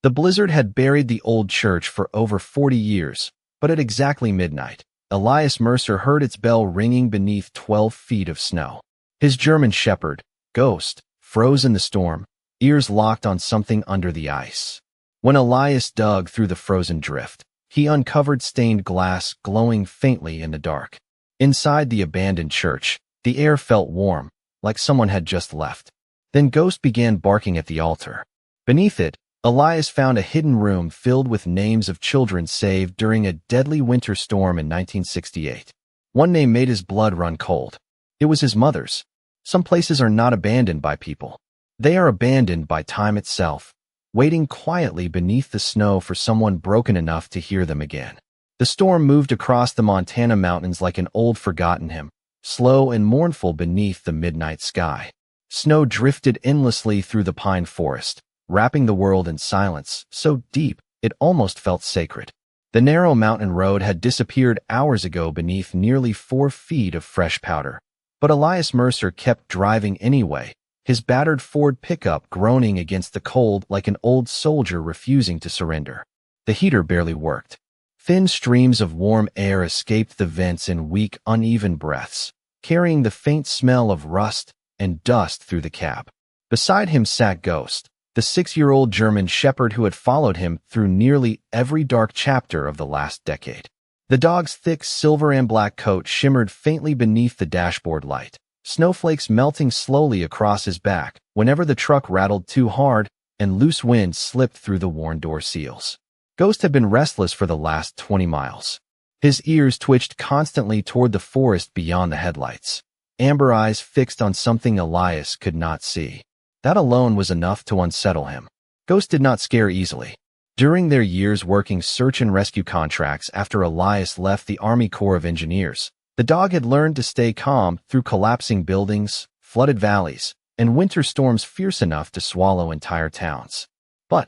The blizzard had buried the old church for over 40 years, but at exactly midnight, Elias Mercer heard its bell ringing beneath 12 feet of snow. His German shepherd, Ghost, froze in the storm, ears locked on something under the ice. When Elias dug through the frozen drift, he uncovered stained glass glowing faintly in the dark. Inside the abandoned church, the air felt warm, like someone had just left. Then Ghost began barking at the altar. Beneath it, Elias found a hidden room filled with names of children saved during a deadly winter storm in 1968. One name made his blood run cold. It was his mother's. Some places are not abandoned by people. They are abandoned by time itself, waiting quietly beneath the snow for someone broken enough to hear them again. The storm moved across the Montana mountains like an old forgotten hymn, slow and mournful beneath the midnight sky. Snow drifted endlessly through the pine forest, wrapping the world in silence, so deep it almost felt sacred. The narrow mountain road had disappeared hours ago beneath nearly 4 feet of fresh powder. But Elias Mercer kept driving anyway, his battered Ford pickup groaning against the cold like an old soldier refusing to surrender. The heater barely worked. Thin streams of warm air escaped the vents in weak, uneven breaths, carrying the faint smell of rust and dust through the cab. Beside him sat Ghost, the 6-year-old German shepherd who had followed him through nearly every dark chapter of the last decade. The dog's thick silver and black coat shimmered faintly beneath the dashboard light, snowflakes melting slowly across his back whenever the truck rattled too hard and loose wind slipped through the worn door seals. Ghost had been restless for the last 20 miles. His ears twitched constantly toward the forest beyond the headlights, amber eyes fixed on something Elias could not see. That alone was enough to unsettle him. Ghost did not scare easily. During their years working search and rescue contracts after Elias left the Army Corps of Engineers, the dog had learned to stay calm through collapsing buildings, flooded valleys, and winter storms fierce enough to swallow entire towns. But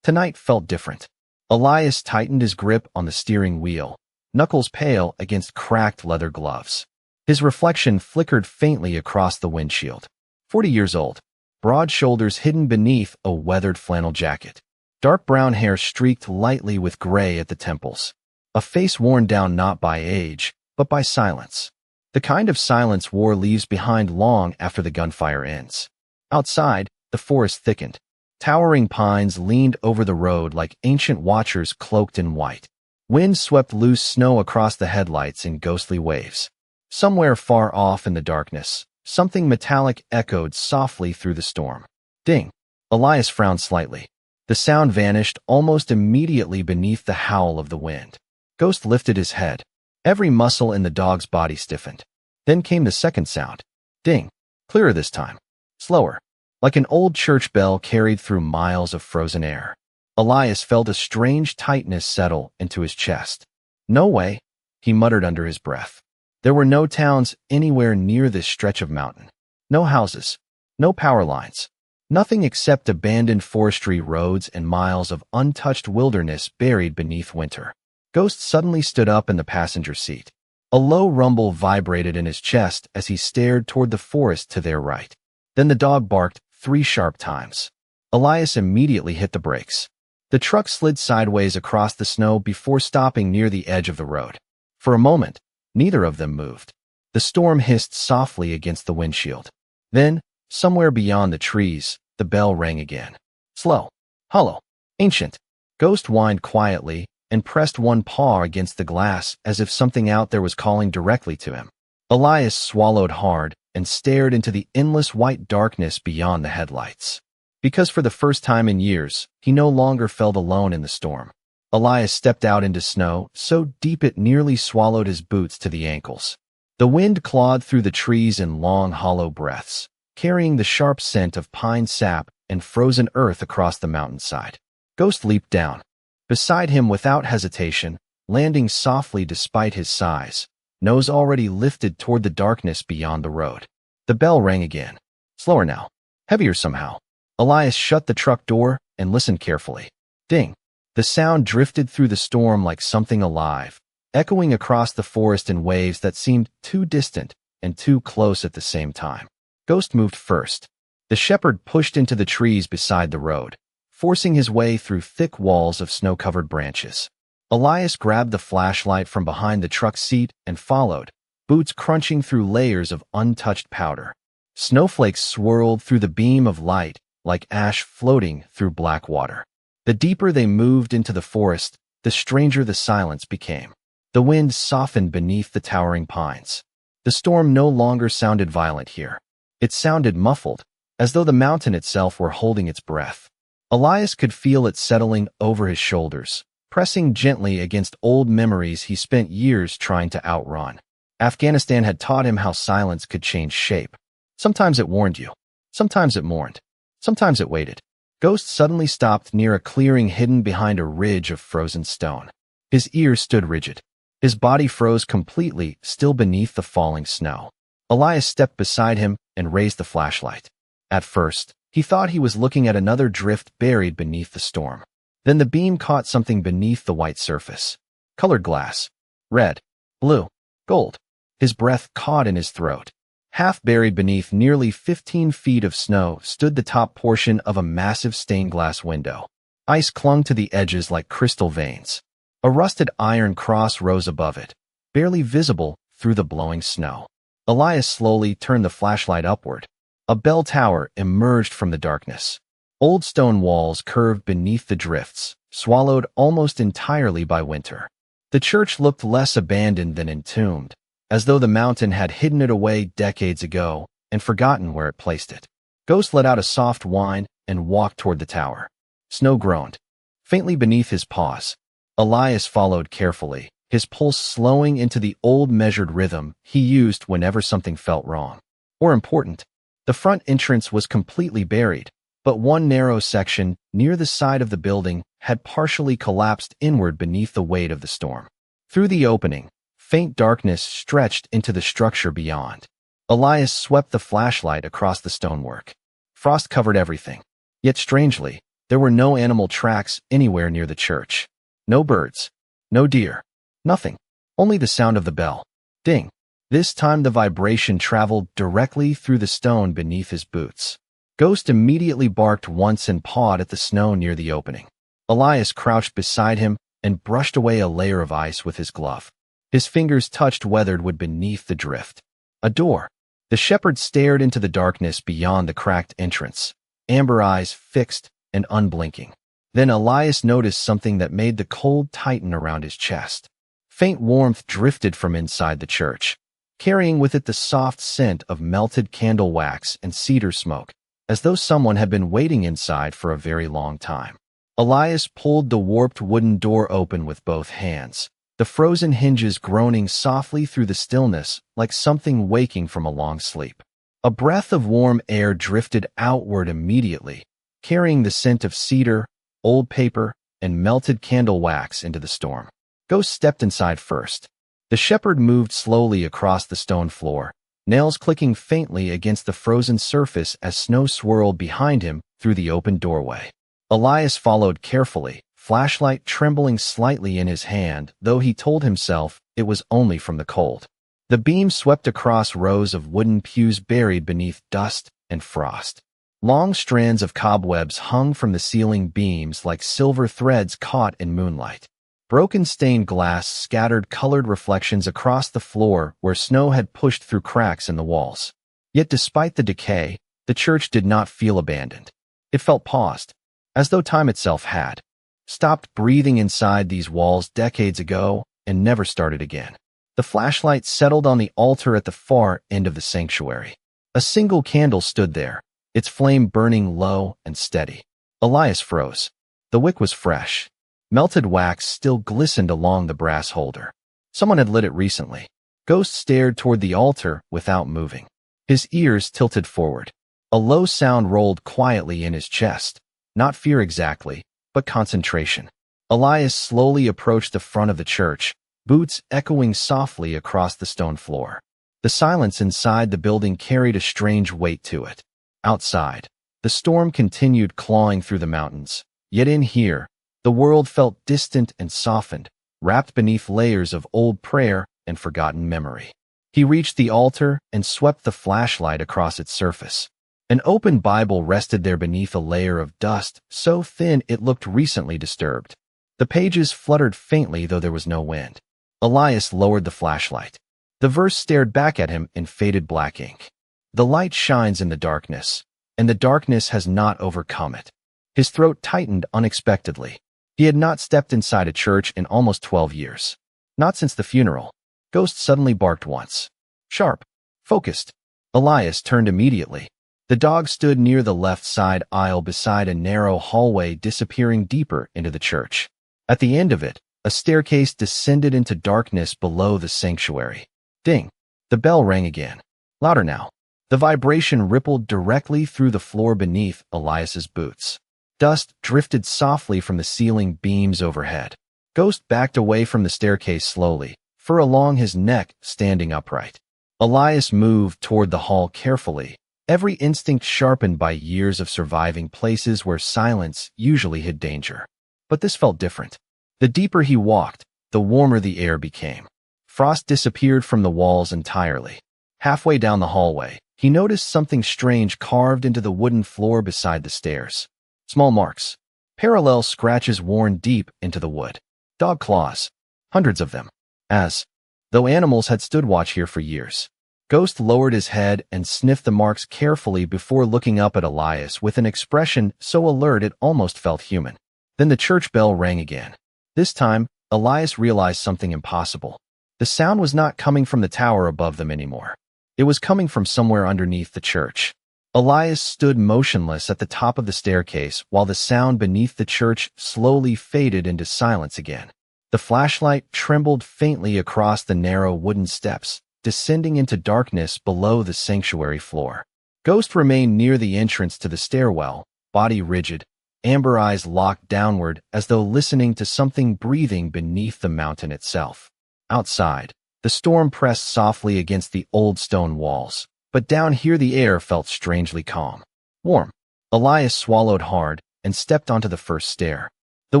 tonight felt different. Elias tightened his grip on the steering wheel, knuckles pale against cracked leather gloves. His reflection flickered faintly across the windshield. 40 years old, broad shoulders hidden beneath a weathered flannel jacket. Dark brown hair streaked lightly with gray at the temples. A face worn down not by age, but by silence. The kind of silence war leaves behind long after the gunfire ends. Outside, the forest thickened. Towering pines leaned over the road like ancient watchers cloaked in white. Wind swept loose snow across the headlights in ghostly waves. Somewhere far off in the darkness, something metallic echoed softly through the storm. Ding! Elias frowned slightly. The sound vanished almost immediately beneath the howl of the wind. Ghost lifted his head. Every muscle in the dog's body stiffened. Then came the second sound. Ding! Clearer this time. Slower. Like an old church bell carried through miles of frozen air. Elias felt a strange tightness settle into his chest. No way, he muttered under his breath. There were no towns anywhere near this stretch of mountain. No houses. No power lines. Nothing except abandoned forestry roads and miles of untouched wilderness buried beneath winter. Ghost suddenly stood up in the passenger seat. A low rumble vibrated in his chest as he stared toward the forest to their right. Then the dog barked 3 sharp times. Elias immediately hit the brakes. The truck slid sideways across the snow before stopping near the edge of the road. For a moment, neither of them moved. The storm hissed softly against the windshield. Then, somewhere beyond the trees, the bell rang again. Slow, hollow, ancient. Ghost whined quietly and pressed one paw against the glass as if something out there was calling directly to him. Elias swallowed hard and stared into the endless white darkness beyond the headlights. Because for the first time in years, he no longer felt alone in the storm. Elias stepped out into snow so deep it nearly swallowed his boots to the ankles. The wind clawed through the trees in long, hollow breaths, carrying the sharp scent of pine sap and frozen earth across the mountainside. Ghost leaped down. Beside him without hesitation, landing softly despite his size, nose already lifted toward the darkness beyond the road. The bell rang again. Slower now. Heavier somehow. Elias shut the truck door and listened carefully. Ding! The sound drifted through the storm like something alive, echoing across the forest in waves that seemed too distant and too close at the same time. Ghost moved first. The shepherd pushed into the trees beside the road, forcing his way through thick walls of snow-covered branches. Elias grabbed the flashlight from behind the truck seat and followed, boots crunching through layers of untouched powder. Snowflakes swirled through the beam of light like ash floating through black water. The deeper they moved into the forest, the stranger the silence became. The wind softened beneath the towering pines. The storm no longer sounded violent here. It sounded muffled, as though the mountain itself were holding its breath. Elias could feel it settling over his shoulders, pressing gently against old memories he spent years trying to outrun. Afghanistan had taught him how silence could change shape. Sometimes it warned you. Sometimes it mourned. Sometimes it waited. Ghost suddenly stopped near a clearing hidden behind a ridge of frozen stone. His ears stood rigid. His body froze completely, still beneath the falling snow. Elias stepped beside him and raised the flashlight. At first, he thought he was looking at another drift buried beneath the storm. Then the beam caught something beneath the white surface. Colored glass. Red, blue, gold. His breath caught in his throat. Half buried beneath nearly 15 feet of snow stood the top portion of a massive stained glass window. Ice clung to the edges like crystal veins. A rusted iron cross rose above it, barely visible through the blowing snow. Elias slowly turned the flashlight upward. A bell tower emerged from the darkness. Old stone walls curved beneath the drifts, swallowed almost entirely by winter. The church looked less abandoned than entombed, as though the mountain had hidden it away decades ago and forgotten where it placed it. Ghost let out a soft whine and walked toward the tower. Snow groaned, faintly beneath his paws. Elias followed carefully, his pulse slowing into the old measured rhythm he used whenever something felt wrong or important. The front entrance was completely buried, but one narrow section near the side of the building had partially collapsed inward beneath the weight of the storm. Through the opening, faint darkness stretched into the structure beyond. Elias swept the flashlight across the stonework. Frost covered everything. Yet strangely, there were no animal tracks anywhere near the church. No birds. No deer. Nothing. Only the sound of the bell. Ding. This time the vibration traveled directly through the stone beneath his boots. Ghost immediately barked once and pawed at the snow near the opening. Elias crouched beside him and brushed away a layer of ice with his glove. His fingers touched weathered wood beneath the drift. A door. The shepherd stared into the darkness beyond the cracked entrance, amber eyes fixed and unblinking. Then Elias noticed something that made the cold tighten around his chest. Faint warmth drifted from inside the church, carrying with it the soft scent of melted candle wax and cedar smoke, as though someone had been waiting inside for a very long time. Elias pulled the warped wooden door open with both hands, the frozen hinges groaning softly through the stillness like something waking from a long sleep. A breath of warm air drifted outward immediately, carrying the scent of cedar, old paper, and melted candle wax into the storm. Ghost stepped inside first. The shepherd moved slowly across the stone floor, nails clicking faintly against the frozen surface as snow swirled behind him through the open doorway. Elias followed carefully, flashlight trembling slightly in his hand, though he told himself it was only from the cold. The beam swept across rows of wooden pews buried beneath dust and frost. Long strands of cobwebs hung from the ceiling beams like silver threads caught in moonlight. Broken stained glass scattered colored reflections across the floor where snow had pushed through cracks in the walls. Yet despite the decay, the church did not feel abandoned. It felt paused, as though time itself had stopped breathing inside these walls decades ago and never started again. The flashlight settled on the altar at the far end of the sanctuary. A single candle stood there, its flame burning low and steady. Elias froze. The wick was fresh. Melted wax still glistened along the brass holder. Someone had lit it recently. Ghost stared toward the altar without moving. His ears tilted forward. A low sound rolled quietly in his chest. Not fear exactly, but concentration. Elias slowly approached the front of the church, boots echoing softly across the stone floor. The silence inside the building carried a strange weight to it. Outside, the storm continued clawing through the mountains. Yet in here, the world felt distant and softened, wrapped beneath layers of old prayer and forgotten memory. He reached the altar and swept the flashlight across its surface. An open Bible rested there beneath a layer of dust so thin it looked recently disturbed. The pages fluttered faintly, though there was no wind. Elias lowered the flashlight. The verse stared back at him in faded black ink. The light shines in the darkness, and the darkness has not overcome it. His throat tightened unexpectedly. He had not stepped inside a church in almost 12 years. Not since the funeral. Ghost suddenly barked once. Sharp. Focused. Elias turned immediately. The dog stood near the left side aisle beside a narrow hallway disappearing deeper into the church. At the end of it, a staircase descended into darkness below the sanctuary. Ding! The bell rang again. Louder now. The vibration rippled directly through the floor beneath Elias's boots. Dust drifted softly from the ceiling beams overhead. Ghost backed away from the staircase slowly, fur along his neck standing upright. Elias moved toward the hall carefully, every instinct sharpened by years of surviving places where silence usually hid danger. But this felt different. The deeper he walked, the warmer the air became. Frost disappeared from the walls entirely. Halfway down the hallway, he noticed something strange carved into the wooden floor beside the stairs. Small marks. Parallel scratches worn deep into the wood. Dog claws. Hundreds of them. As though animals had stood watch here for years. Ghost lowered his head and sniffed the marks carefully before looking up at Elias with an expression so alert it almost felt human. Then the church bell rang again. This time, Elias realized something impossible. The sound was not coming from the tower above them anymore. It was coming from somewhere underneath the church. Elias stood motionless at the top of the staircase while the sound beneath the church slowly faded into silence again. The flashlight trembled faintly across the narrow wooden steps, descending into darkness below the sanctuary floor. Ghost remained near the entrance to the stairwell, body rigid, amber eyes locked downward as though listening to something breathing beneath the mountain itself. Outside, the storm pressed softly against the old stone walls, but down here the air felt strangely calm. Warm. Elias swallowed hard and stepped onto the first stair. The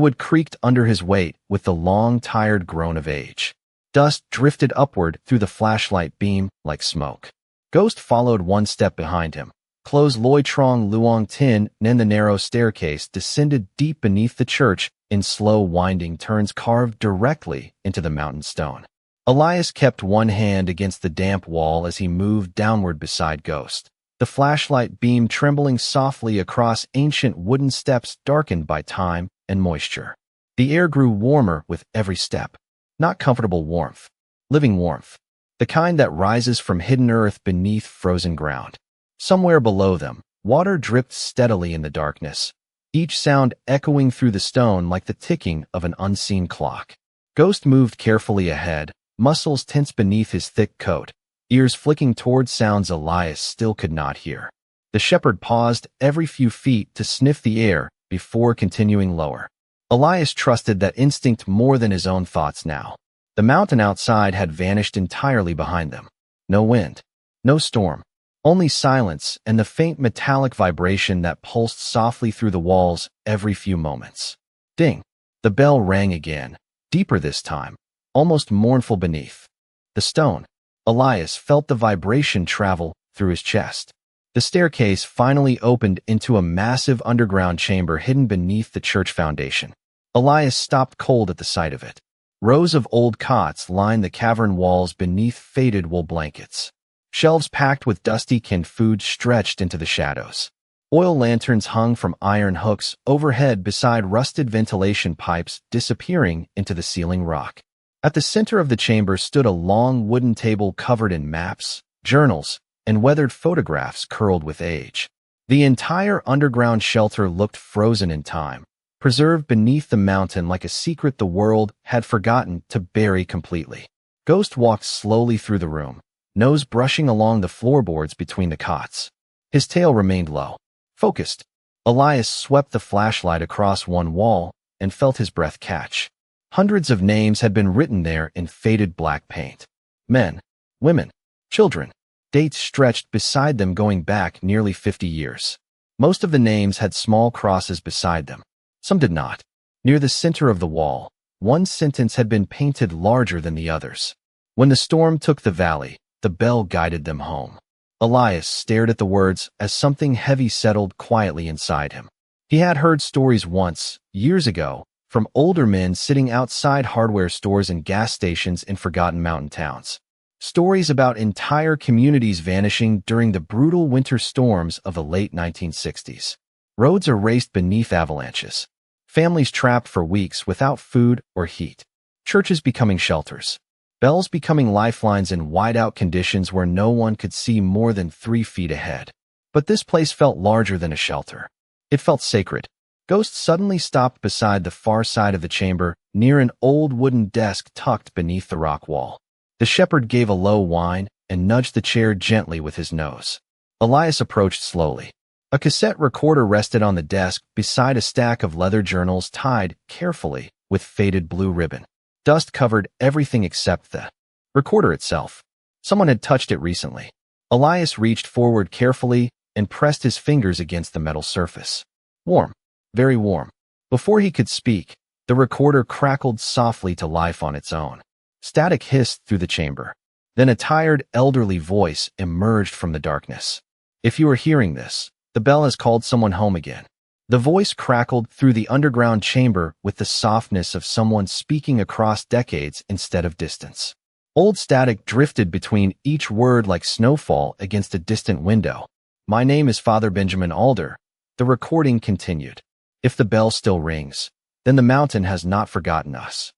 wood creaked under his weight with the long, tired groan of age. Dust drifted upward through the flashlight beam like smoke. Ghost followed one step behind him. Closed Loi Trong Luong Tin, then the narrow staircase descended deep beneath the church in slow winding turns carved directly into the mountain stone. Elias kept one hand against the damp wall as he moved downward beside Ghost. The flashlight beam trembling softly across ancient wooden steps darkened by time and moisture. The air grew warmer with every step. Not comfortable warmth. Living warmth. The kind that rises from hidden earth beneath frozen ground. Somewhere below them, water dripped steadily in the darkness, each sound echoing through the stone like the ticking of an unseen clock. Ghost moved carefully ahead, muscles tense beneath his thick coat, ears flicking toward sounds Elias still could not hear. The shepherd paused every few feet to sniff the air before continuing lower. Elias trusted that instinct more than his own thoughts now. The mountain outside had vanished entirely behind them. No wind. No storm. Only silence and the faint metallic vibration that pulsed softly through the walls every few moments. Ding! The bell rang again, deeper this time, almost mournful beneath. The stone. Elias felt the vibration travel through his chest. The staircase finally opened into a massive underground chamber hidden beneath the church foundation. Elias stopped cold at the sight of it. Rows of old cots lined the cavern walls beneath faded wool blankets. Shelves packed with dusty canned food stretched into the shadows. Oil lanterns hung from iron hooks overhead beside rusted ventilation pipes disappearing into the ceiling rock. At the center of the chamber stood a long wooden table covered in maps, journals, and weathered photographs curled with age. The entire underground shelter looked frozen in time, preserved beneath the mountain like a secret the world had forgotten to bury completely. Ghost walked slowly through the room, nose brushing along the floorboards between the cots. His tail remained low, focused. Elias swept the flashlight across one wall and felt his breath catch. Hundreds of names had been written there in faded black paint. Men, women, children. Dates stretched beside them going back nearly 50 years. Most of the names had small crosses beside them. Some did not. Near the center of the wall, one sentence had been painted larger than the others. When the storm took the valley, the bell guided them home. Elias stared at the words as something heavy settled quietly inside him. He had heard stories once, years ago, from older men sitting outside hardware stores and gas stations in forgotten mountain towns. Stories about entire communities vanishing during the brutal winter storms of the late 1960s. Roads erased beneath avalanches. Families trapped for weeks without food or heat. Churches becoming shelters. Bells becoming lifelines in whiteout conditions where no one could see more than 3 feet ahead. But this place felt larger than a shelter. It felt sacred. Ghost suddenly stopped beside the far side of the chamber, near an old wooden desk tucked beneath the rock wall. The shepherd gave a low whine and nudged the chair gently with his nose. Elias approached slowly. A cassette recorder rested on the desk beside a stack of leather journals tied carefully with faded blue ribbon. Dust covered everything except the recorder itself. Someone had touched it recently. Elias reached forward carefully and pressed his fingers against the metal surface. Warm. Very warm. Before he could speak, the recorder crackled softly to life on its own. Static hissed through the chamber. Then a tired, elderly voice emerged from the darkness. If you are hearing this, the bell has called someone home again. The voice crackled through the underground chamber with the softness of someone speaking across decades instead of distance. Old static drifted between each word like snowfall against a distant window. My name is Father Benjamin Alder. The recording continued. If the bell still rings, then the mountain has not forgotten us.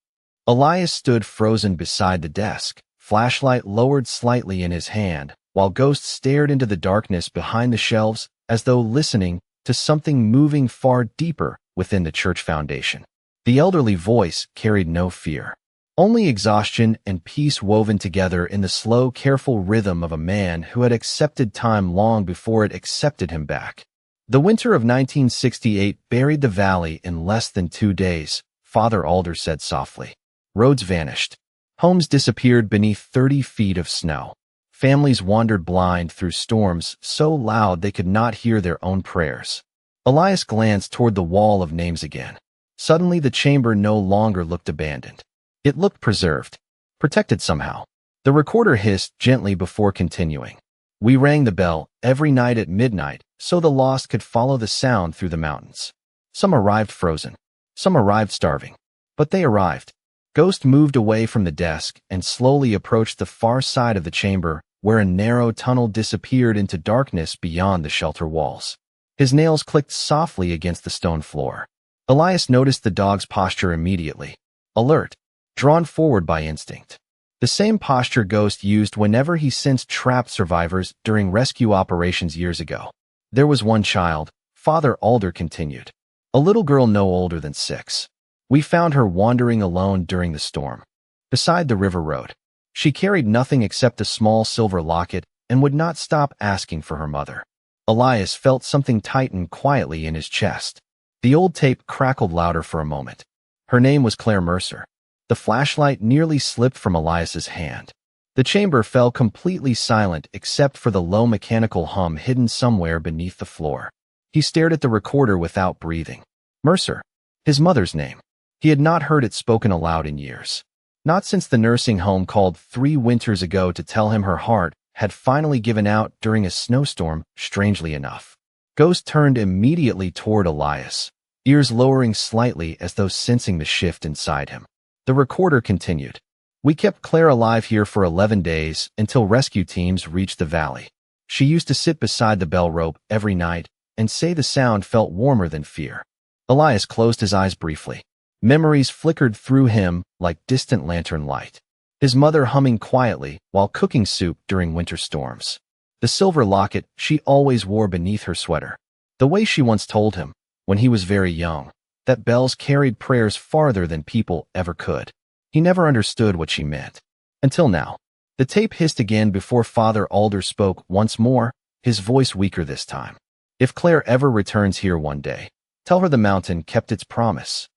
Elias stood frozen beside the desk, flashlight lowered slightly in his hand, while Ghost stared into the darkness behind the shelves as though listening to something moving far deeper within the church foundation. The elderly voice carried no fear, only exhaustion and peace woven together in the slow, careful rhythm of a man who had accepted time long before it accepted him back. The winter of 1968 buried the valley in less than 2 days, Father Alder said softly. Roads vanished. Homes disappeared beneath 30 feet of snow. Families wandered blind through storms so loud they could not hear their own prayers. Elias glanced toward the wall of names again. Suddenly the chamber no longer looked abandoned. It looked preserved, protected somehow. The recorder hissed gently before continuing. We rang the bell every night at midnight so the lost could follow the sound through the mountains. Some arrived frozen. Some arrived starving. But they arrived. Ghost moved away from the desk and slowly approached the far side of the chamber, where a narrow tunnel disappeared into darkness beyond the shelter walls. His nails clicked softly against the stone floor. Elias noticed the dog's posture immediately. Alert. Drawn forward by instinct. The same posture Ghost used whenever he sensed trapped survivors during rescue operations years ago. There was one child, Father Alder continued. A little girl no older than 6. We found her wandering alone during the storm, beside the river road. She carried nothing except a small silver locket and would not stop asking for her mother. Elias felt something tighten quietly in his chest. The old tape crackled louder for a moment. Her name was Claire Mercer. The flashlight nearly slipped from Elias's hand. The chamber fell completely silent except for the low mechanical hum hidden somewhere beneath the floor. He stared at the recorder without breathing. Mercer. His mother's name. He had not heard it spoken aloud in years. Not since the nursing home called 3 winters ago to tell him her heart had finally given out during a snowstorm, strangely enough. Ghost turned immediately toward Elias, ears lowering slightly as though sensing the shift inside him. The recorder continued. We kept Claire alive here for 11 days until rescue teams reached the valley. She used to sit beside the bell rope every night and say the sound felt warmer than fear. Elias closed his eyes briefly. Memories flickered through him like distant lantern light. His mother humming quietly while cooking soup during winter storms. The silver locket she always wore beneath her sweater. The way she once told him, when he was very young, that bells carried prayers farther than people ever could. He never understood what she meant. Until now. The tape hissed again before Father Alder spoke once more, his voice weaker this time. If Claire ever returns here one day, tell her the mountain kept its promise.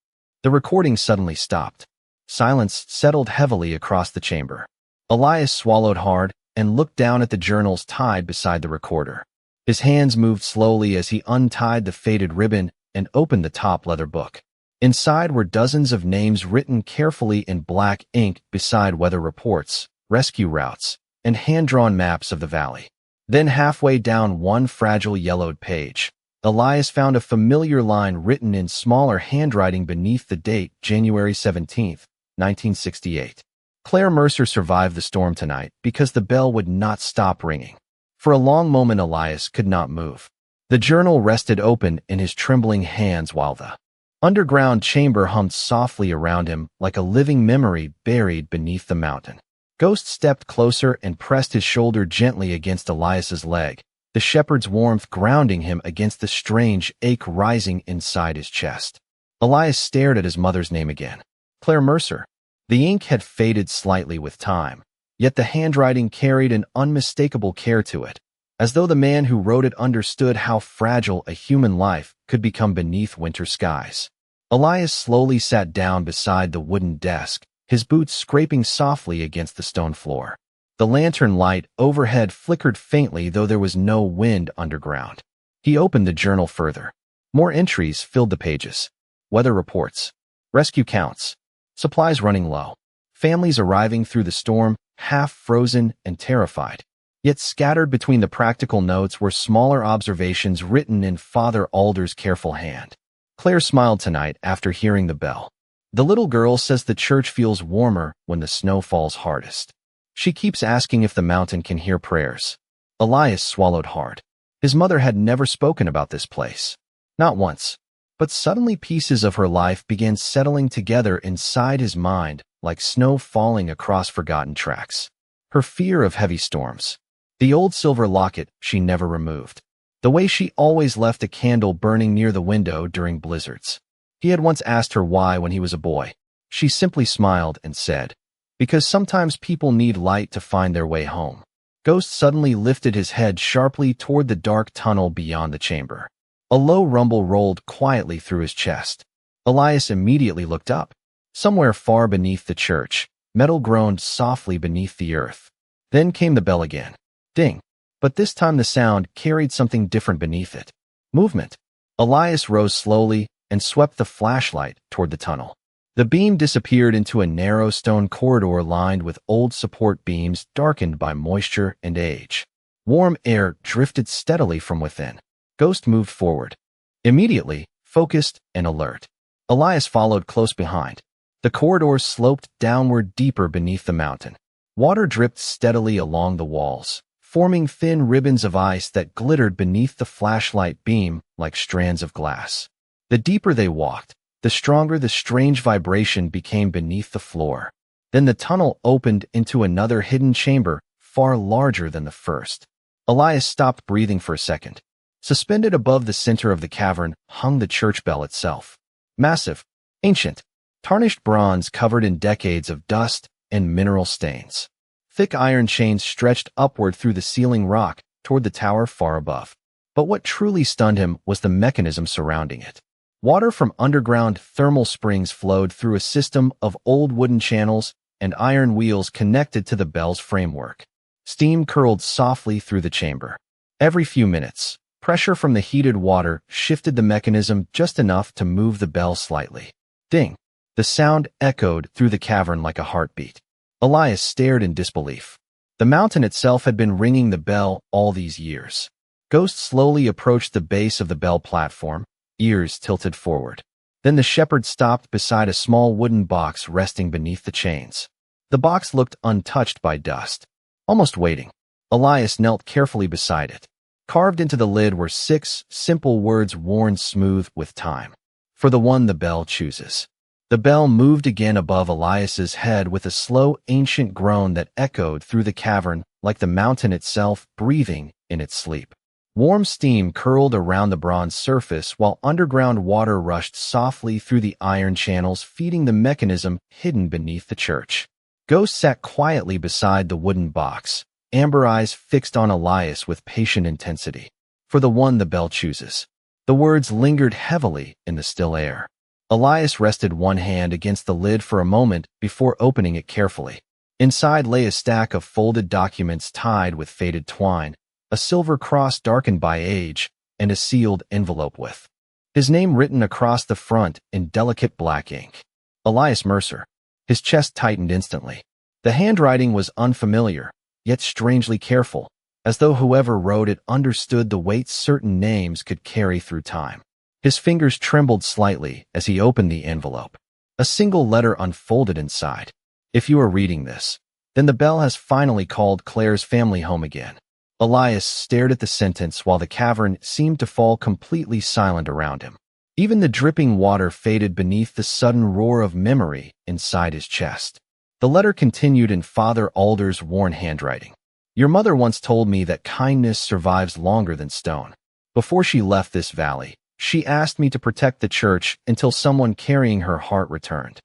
The recording suddenly stopped. Silence settled heavily across the chamber. Elias swallowed hard and looked down at the journals tied beside the recorder. His hands moved slowly as he untied the faded ribbon and opened the top leather book. Inside were dozens of names written carefully in black ink beside weather reports, rescue routes, and hand-drawn maps of the valley. Then halfway down one fragile yellowed page, Elias found a familiar line written in smaller handwriting beneath the date January 17th, 1968. Claire Mercer survived the storm tonight because the bell would not stop ringing. For a long moment Elias could not move. The journal rested open in his trembling hands while the underground chamber hummed softly around him like a living memory buried beneath the mountain. Ghost stepped closer and pressed his shoulder gently against Elias's leg, the shepherd's warmth grounding him against the strange ache rising inside his chest. Elias stared at his mother's name again. Claire Mercer. The ink had faded slightly with time, yet the handwriting carried an unmistakable care to it, as though the man who wrote it understood how fragile a human life could become beneath winter skies. Elias slowly sat down beside the wooden desk, his boots scraping softly against the stone floor. The lantern light overhead flickered faintly, though there was no wind underground. He opened the journal further. More entries filled the pages. Weather reports, rescue counts, supplies running low, families arriving through the storm, half frozen and terrified. Yet scattered between the practical notes were smaller observations written in Father Alder's careful hand. Claire smiled tonight after hearing the bell. The little girl says the church feels warmer when the snow falls hardest. She keeps asking if the mountain can hear prayers. Elias swallowed hard. His mother had never spoken about this place. Not once. But suddenly pieces of her life began settling together inside his mind like snow falling across forgotten tracks. Her fear of heavy storms. The old silver locket she never removed. The way she always left a candle burning near the window during blizzards. He had once asked her why when he was a boy. She simply smiled and said, "Because sometimes people need light to find their way home." Ghost suddenly lifted his head sharply toward the dark tunnel beyond the chamber. A low rumble rolled quietly through his chest. Elias immediately looked up. Somewhere far beneath the church, metal groaned softly beneath the earth. Then came the bell again. Ding. But this time the sound carried something different beneath it. Movement. Elias rose slowly and swept the flashlight toward the tunnel. The beam disappeared into a narrow stone corridor lined with old support beams darkened by moisture and age. Warm air drifted steadily from within. Ghost moved forward. Immediately, focused and alert. Elias followed close behind. The corridor sloped downward deeper beneath the mountain. Water dripped steadily along the walls, forming thin ribbons of ice that glittered beneath the flashlight beam like strands of glass. The deeper they walked, the stronger the strange vibration became beneath the floor. Then the tunnel opened into another hidden chamber, far larger than the first. Elias stopped breathing for a second. Suspended above the center of the cavern hung the church bell itself. Massive, ancient, tarnished bronze covered in decades of dust and mineral stains. Thick iron chains stretched upward through the ceiling rock toward the tower far above. But what truly stunned him was the mechanism surrounding it. Water from underground thermal springs flowed through a system of old wooden channels and iron wheels connected to the bell's framework. Steam curled softly through the chamber. Every few minutes, pressure from the heated water shifted the mechanism just enough to move the bell slightly. Ding! The sound echoed through the cavern like a heartbeat. Elias stared in disbelief. The mountain itself had been ringing the bell all these years. Ghost slowly approached the base of the bell platform, ears tilted forward. Then the shepherd stopped beside a small wooden box resting beneath the chains. The box looked untouched by dust, almost waiting. Elias knelt carefully beside it. Carved into the lid were 6 simple words worn smooth with time. For the one the bell chooses. The bell moved again above Elias's head with a slow, ancient groan that echoed through the cavern like the mountain itself breathing in its sleep. Warm steam curled around the bronze surface while underground water rushed softly through the iron channels feeding the mechanism hidden beneath the church. Ghost sat quietly beside the wooden box, amber eyes fixed on Elias with patient intensity. For the one the bell chooses. The words lingered heavily in the still air. Elias rested one hand against the lid for a moment before opening it carefully. Inside lay a stack of folded documents tied with faded twine, a silver cross darkened by age, and a sealed envelope with his name written across the front in delicate black ink. Elias Mercer. His chest tightened instantly. The handwriting was unfamiliar, yet strangely careful, as though whoever wrote it understood the weight certain names could carry through time. His fingers trembled slightly as he opened the envelope. A single letter unfolded inside. If you are reading this, then the bell has finally called Claire's family home again. Elias stared at the sentence while the cavern seemed to fall completely silent around him. Even the dripping water faded beneath the sudden roar of memory inside his chest. The letter continued in Father Alder's worn handwriting. Your mother once told me that kindness survives longer than stone. Before she left this valley, she asked me to protect the church until someone carrying her heart returned.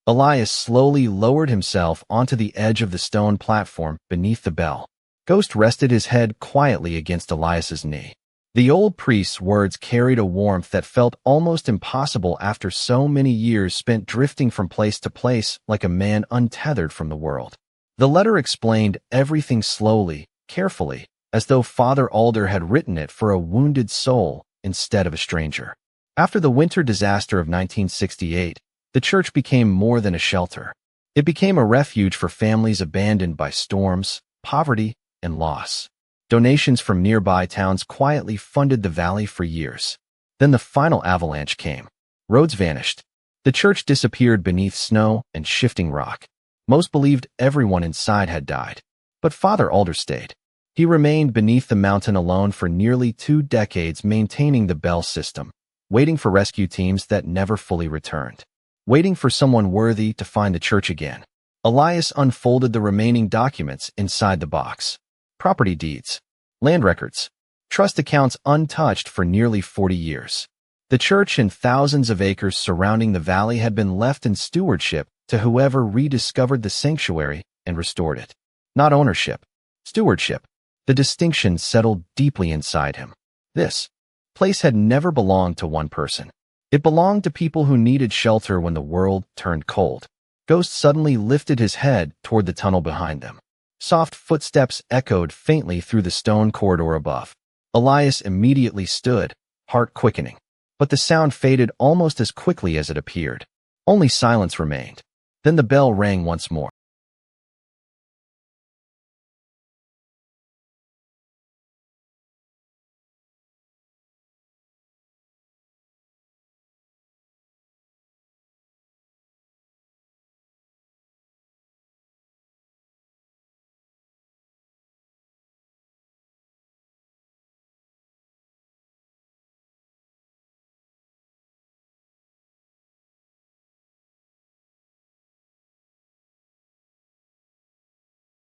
Elias slowly lowered himself onto the edge of the stone platform beneath the bell. Ghost rested his head quietly against Elias's knee. The old priest's words carried a warmth that felt almost impossible after so many years spent drifting from place to place like a man untethered from the world. The letter explained everything slowly, carefully, as though Father Alder had written it for a wounded soul instead of a stranger. After the winter disaster of 1968, the church became more than a shelter. It became a refuge for families abandoned by storms, poverty, and loss. Donations from nearby towns quietly funded the valley for years. Then the final avalanche came. Roads vanished. The church disappeared beneath snow and shifting rock. Most believed everyone inside had died. But Father Alder stayed. He remained beneath the mountain alone for nearly 2 decades, maintaining the bell system, waiting for rescue teams that never fully returned, waiting for someone worthy to find the church again. Elias unfolded the remaining documents inside the box. Property deeds, land records, trust accounts untouched for nearly 40 years. The church and thousands of acres surrounding the valley had been left in stewardship to whoever rediscovered the sanctuary and restored it. Not ownership, stewardship. The distinction settled deeply inside him. This place had never belonged to one person. It belonged to people who needed shelter when the world turned cold. Ghost suddenly lifted his head toward the tunnel behind them. Soft footsteps echoed faintly through the stone corridor above. Elias immediately stood, heart quickening. But the sound faded almost as quickly as it appeared. Only silence remained. Then the bell rang once more.